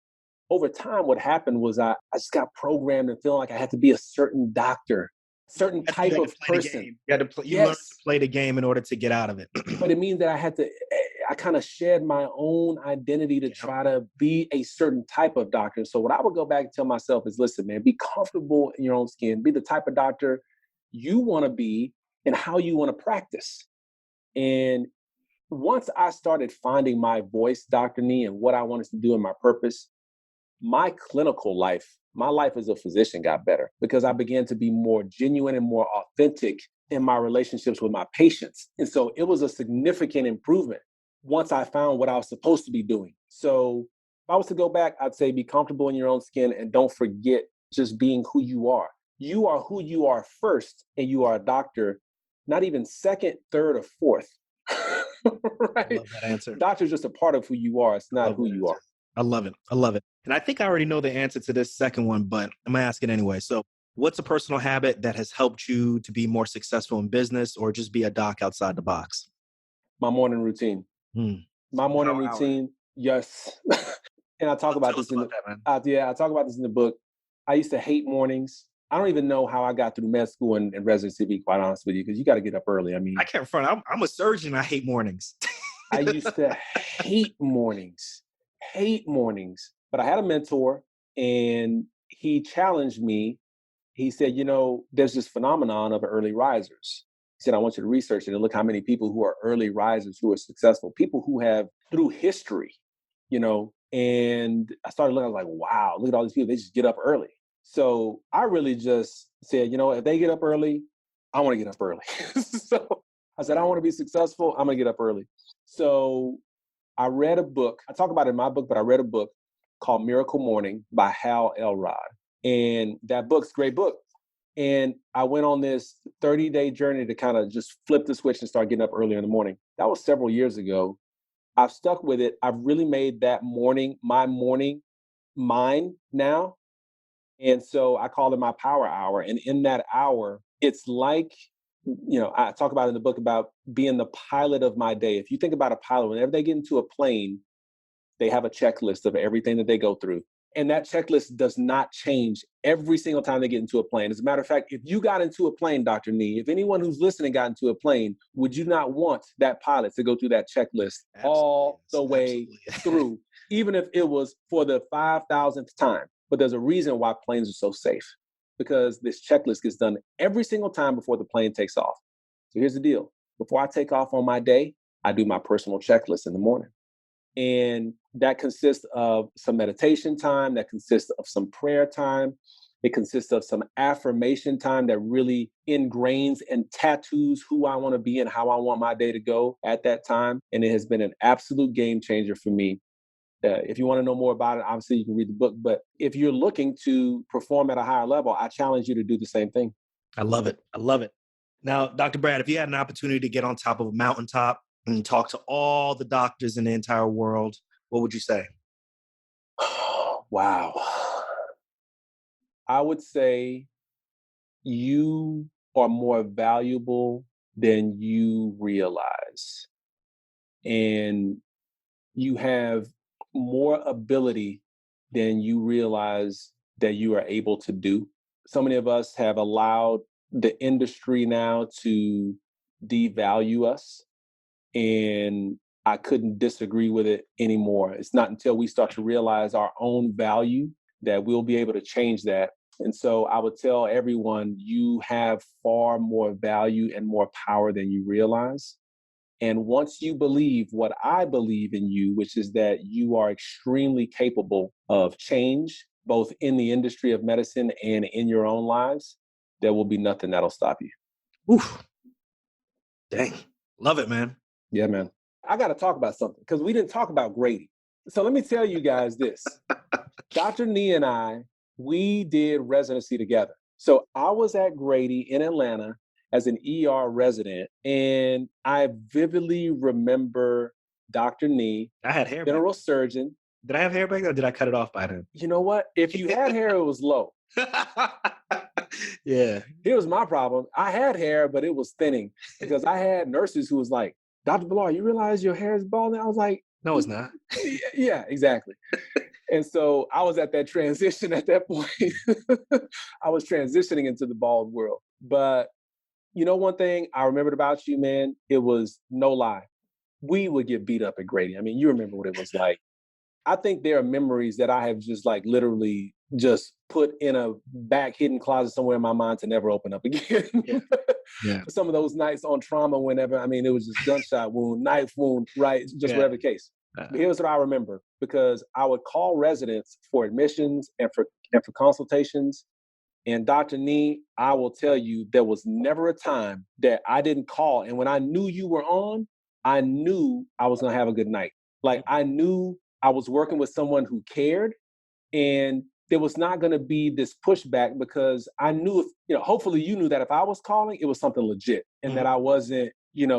Over time, what happened was I just got programmed and feeling like I had to be a certain doctor, certain type of person. You learned to play the game in order to get out of it. But it means that I kind of shed my own identity to try to be a certain type of doctor. So what I would go back and tell myself is, listen, man, be comfortable in your own skin. Be the type of doctor you want to be and how you want to practice. And once I started finding my voice, Dr. Nee, and what I wanted to do in my purpose, my clinical life, my life as a physician got better because I began to be more genuine and more authentic in my relationships with my patients. And so it was a significant improvement once I found what I was supposed to be doing. So if I was to go back, I'd say be comfortable in your own skin and don't forget just being who you are. You are who you are first, and you are a doctor, not even second, third, or fourth. Right? I love that answer. Doctor's just a part of who you are. It's not who you are. I love it. I love it. And I think I already know the answer to this second one, but I'm going to ask it anyway. So what's a personal habit that has helped you to be more successful in business or just be a doc outside the box? My morning routine. My morning routine, yes. And I talk about this in I talk about this in the book. I used to hate mornings. I don't even know how I got through med school and residency, to be quite honest with you, because you got to get up early. I can't front. I'm a surgeon. I hate mornings. I used to hate mornings. But I had a mentor and he challenged me. He said, there's this phenomenon of early risers. He said, I want you to research it and look how many people who are early risers who are successful, people who have through history, and I started looking, I was like, wow, look at all these people. They just get up early. So I really just said, if they get up early, I want to get up early. So I said, I want to be successful. I'm going to get up early. So I read a book. I talk about it in my book, but I read a book called Miracle Morning by Hal Elrod. And that book's a great book. And I went on this 30-day journey to kind of just flip the switch and start getting up earlier in the morning. That was several years ago. I've stuck with it. I've really made that morning, my morning, mine now. And so I call it my power hour. And in that hour, it's like, I talk about in the book about being the pilot of my day. If you think about a pilot, whenever they get into a plane, they have a checklist of everything that they go through. And that checklist does not change every single time they get into a plane. As a matter of fact, if you got into a plane, Dr. Nee, if anyone who's listening got into a plane, would you not want that pilot to go through that checklist all the way through, even if it was for the 5,000th time? But there's a reason why planes are so safe, because this checklist gets done every single time before the plane takes off. So here's the deal. Before I take off on my day, I do my personal checklist in the morning. And that consists of some meditation time, that consists of some prayer time. It consists of some affirmation time that really ingrains and tattoos who I want to be and how I want my day to go at that time. And it has been an absolute game changer for me. If you want to know more about it, obviously you can read the book. But if you're looking to perform at a higher level, I challenge you to do the same thing. I love it. I love it. Now, Dr. Brad, if you had an opportunity to get on top of a mountaintop and talk to all the doctors in the entire world, what would you say? Wow. I would say you are more valuable than you realize. And you have more ability than you realize that you are able to do. So many of us have allowed the industry now to devalue us, and I couldn't disagree with it anymore. It's not until we start to realize our own value that we'll be able to change that. And so I would tell everyone, you have far more value and more power than you realize. And once you believe what I believe in you, which is that you are extremely capable of change, both in the industry of medicine and in your own lives, there will be nothing that'll stop you. Oof. Dang. Love it, man. Yeah, man. I got to talk about something because we didn't talk about Grady. So let me tell you guys this. Dr. Nee and I, we did residency together. So I was at Grady in Atlanta as an ER resident, and I vividly remember Dr. Nee, I had hair. general surgeon. Did I have hair back then, or did I cut it off by then? You know what? If you had hair, it was low. Yeah. Here's my problem. I had hair, but it was thinning because I had nurses who was like, Dr. Ballard, you realize your hair is balding? I was like, no, it's not. Yeah, exactly. And so I was at that transition at that point. I was transitioning into the bald world. But you know, one thing I remembered about you, man, it was no lie. We would get beat up at Grady. I mean, you remember what it was like. I think there are memories that I have just like literally just put in a back hidden closet somewhere in my mind to never open up again. Yeah. Some of those nights on trauma, whenever, I mean, it was just gunshot wound, knife wound, right? Just whatever the case. But here's what I remember, because I would call residents for admissions and for consultations. And Dr. Nee, I will tell you, there was never a time that I didn't call. And when I knew you were on, I knew I was going to have a good night. Like I knew I was working with someone who cared, and there was not going to be this pushback because I knew, if, hopefully you knew that if I was calling, it was something legit and that I wasn't,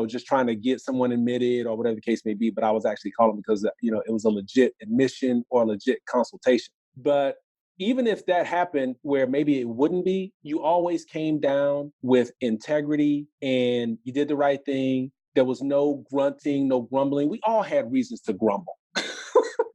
just trying to get someone admitted or whatever the case may be, but I was actually calling because, it was a legit admission or a legit consultation. But even if that happened where maybe it wouldn't be, you always came down with integrity and you did the right thing. There was no grunting, no grumbling. We all had reasons to grumble,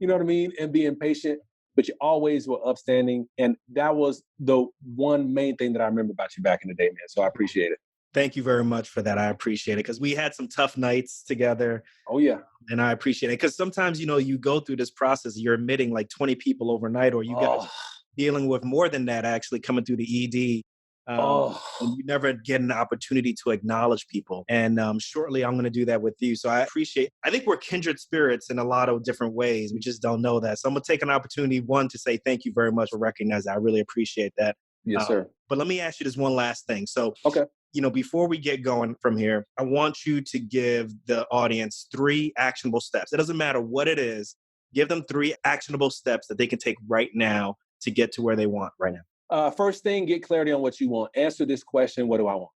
you know what I mean? And be impatient, but you always were upstanding. And that was the one main thing that I remember about you back in the day, man. So I appreciate it. Thank you very much for that. I appreciate it because we had some tough nights together. Oh, yeah. And I appreciate it because sometimes, you go through this process, you're admitting like 20 people overnight, or you guys dealing with more than that actually coming through the ED. And you never get an opportunity to acknowledge people. And shortly, I'm going to do that with you. So I think we're kindred spirits in a lot of different ways. We just don't know that. So I'm going to take an opportunity, one, to say thank you very much for recognizing that. I really appreciate that. Yes, sir. But let me ask you this one last thing. So, okay. Before we get going from here, I want you to give the audience 3 actionable steps. It doesn't matter what it is. Give them 3 actionable steps that they can take right now to get to where they want right now. First thing, get clarity on what you want. Answer this question, what do I want?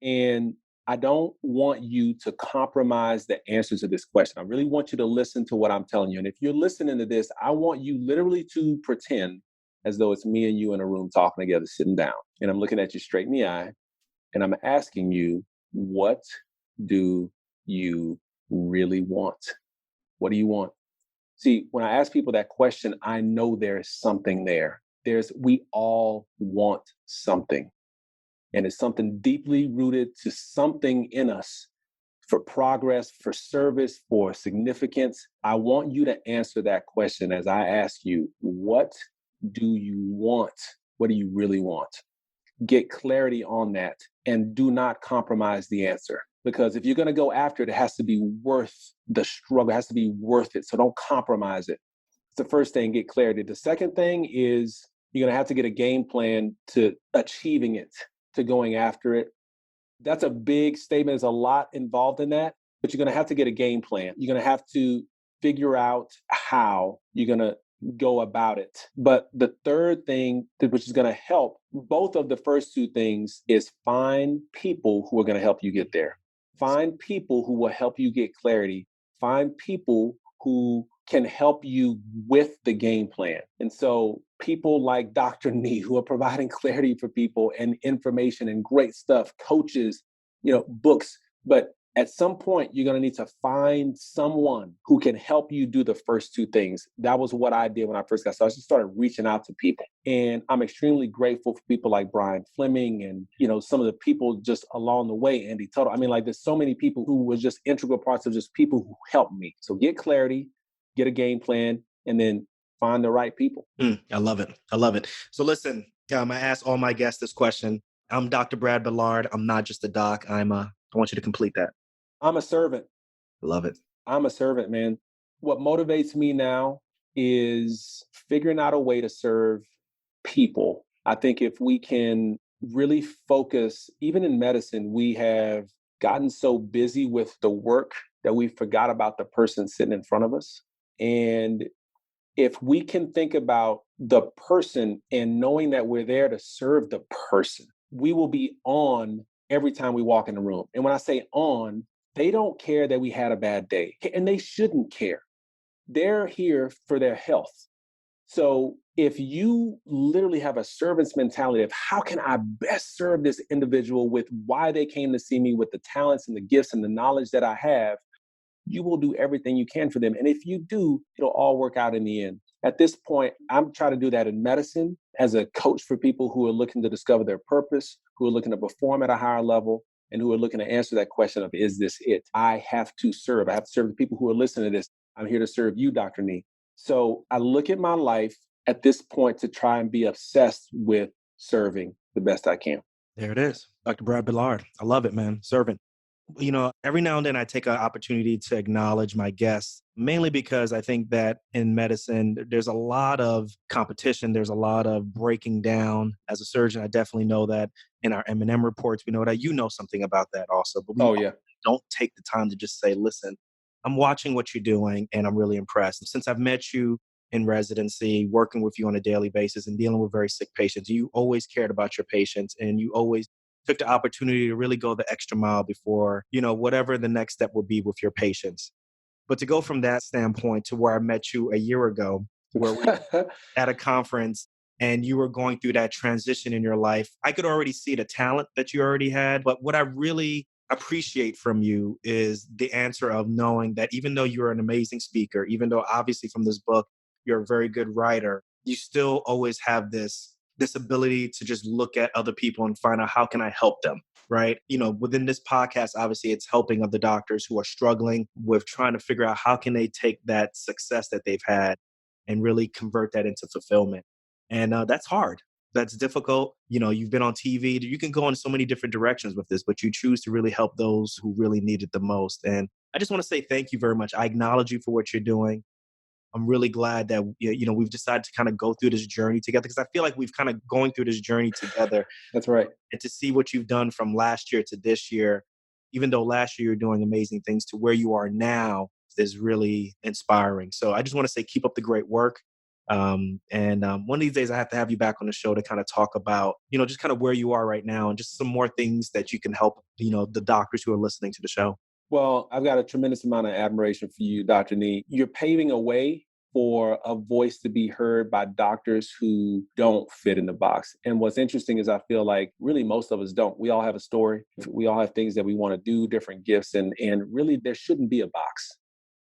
And I don't want you to compromise the answer to this question. I really want you to listen to what I'm telling you. And if you're listening to this, I want you literally to pretend as though it's me and you in a room talking together, sitting down. And I'm looking at you straight in the eye. And I'm asking you, what do you really want? What do you want? See, when I ask people that question, I know there's something there. We all want something. And it's something deeply rooted to something in us for progress, for service, for significance. I want you to answer that question as I ask you, what do you want? What do you really want? Get clarity on that and do not compromise the answer. Because if you're going to go after it, it has to be worth the struggle. It has to be worth it. So don't compromise it. It's the first thing, get clarity. The second thing is you're going to have to get a game plan to achieving it, to going after it. That's a big statement. There's a lot involved in that, but you're going to have to get a game plan. You're going to have to figure out how you're going to go about it. But the third thing, which is going to help both of the first 2 things, is find people who are going to help you get there. Find people who will help you get clarity. Find people who can help you with the game plan. And so people like Dr. Nee, who are providing clarity for people and information and great stuff, coaches, books. But at some point, you're going to need to find someone who can help you do the first two things. That was what I did when I first got started. I just started reaching out to people. And I'm extremely grateful for people like Brian Fleming and, some of the people just along the way, Andy Tuttle. I mean, like there's so many people who were just integral parts of just people who helped me. So get clarity, get a game plan, and then find the right people. I love it. I love it. So listen, I ask all my guests this question. I'm Dr. Brad Ballard. I'm not just a doc. I want you to complete that. I'm a servant. Love it. I'm a servant, man. What motivates me now is figuring out a way to serve people. I think if we can really focus, even in medicine, we have gotten so busy with the work that we forgot about the person sitting in front of us. And if we can think about the person and knowing that we're there to serve the person, we will be on every time we walk in the room. And when I say on, they don't care that we had a bad day, and they shouldn't care. They're here for their health. So if you literally have a servant's mentality of how can I best serve this individual with why they came to see me, with the talents and the gifts and the knowledge that I have, you will do everything you can for them. And if you do, it'll all work out in the end. At this point, I'm trying to do that in medicine as a coach for people who are looking to discover their purpose, who are looking to perform at a higher level, and who are looking to answer that question of, is this it? I have to serve. I have to serve the people who are listening to this. I'm here to serve you, Dr. Nee. So I look at my life at this point to try and be obsessed with serving the best I can. There it is. Dr. Brad Ballard. I love it, man. Servant. Every now and then I take an opportunity to acknowledge my guests, mainly because I think that in medicine, there's a lot of competition. There's a lot of breaking down. As a surgeon, I definitely know that in our M&M reports, we know that you know something about that also. But we don't take the time to just say, listen, I'm watching what you're doing and I'm really impressed. Since I've met you in residency, working with you on a daily basis and dealing with very sick patients, you always cared about your patients and you always took the opportunity to really go the extra mile before, whatever the next step would be with your patients. But to go from that standpoint to where I met you a year ago, where we were at a conference and you were going through that transition in your life, I could already see the talent that you already had. But what I really appreciate from you is the answer of knowing that even though you're an amazing speaker, even though obviously from this book, you're a very good writer, you still always have this ability to just look at other people and find out how can I help them, right? Within this podcast, obviously it's helping other doctors who are struggling with trying to figure out how can they take that success that they've had and really convert that into fulfillment. And that's hard. That's difficult. You've been on TV. You can go in so many different directions with this, but you choose to really help those who really need it the most. And I just want to say thank you very much. I acknowledge you for what you're doing. I'm really glad that, we've decided to kind of go through this journey together because I feel like we've kind of going through this journey together. That's right. And to see what you've done from last year to this year, even though last year you were doing amazing things, to where you are now is really inspiring. So I just want to say, keep up the great work. And one of these days I have to have you back on the show to kind of talk about, just kind of where you are right now and just some more things that you can help, the doctors who are listening to the show. Well, I've got a tremendous amount of admiration for you, Dr. Nee. You're paving a way for a voice to be heard by doctors who don't fit in the box. And what's interesting is I feel like really most of us don't. We all have a story. We all have things that we want to do, different gifts, and really there shouldn't be a box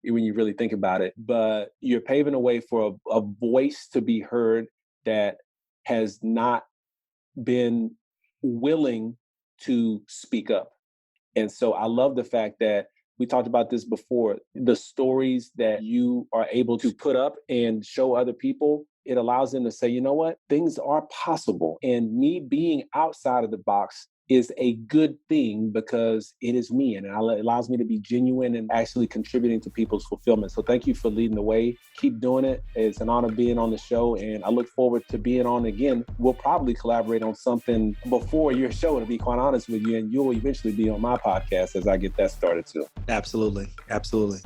when you really think about it. But you're paving a way for a voice to be heard that has not been willing to speak up. And so I love the fact that we talked about this before, the stories that you are able to put up and show other people, it allows them to say, you know what, things are possible. And me being outside of the box is a good thing because it is me and it allows me to be genuine and actually contributing to people's fulfillment. So thank you for leading the way. Keep doing it. It's an honor being on the show and I look forward to being on again. We'll probably collaborate on something before your show, to be quite honest with you, and you'll eventually be on my podcast as I get that started too. Absolutely. Absolutely.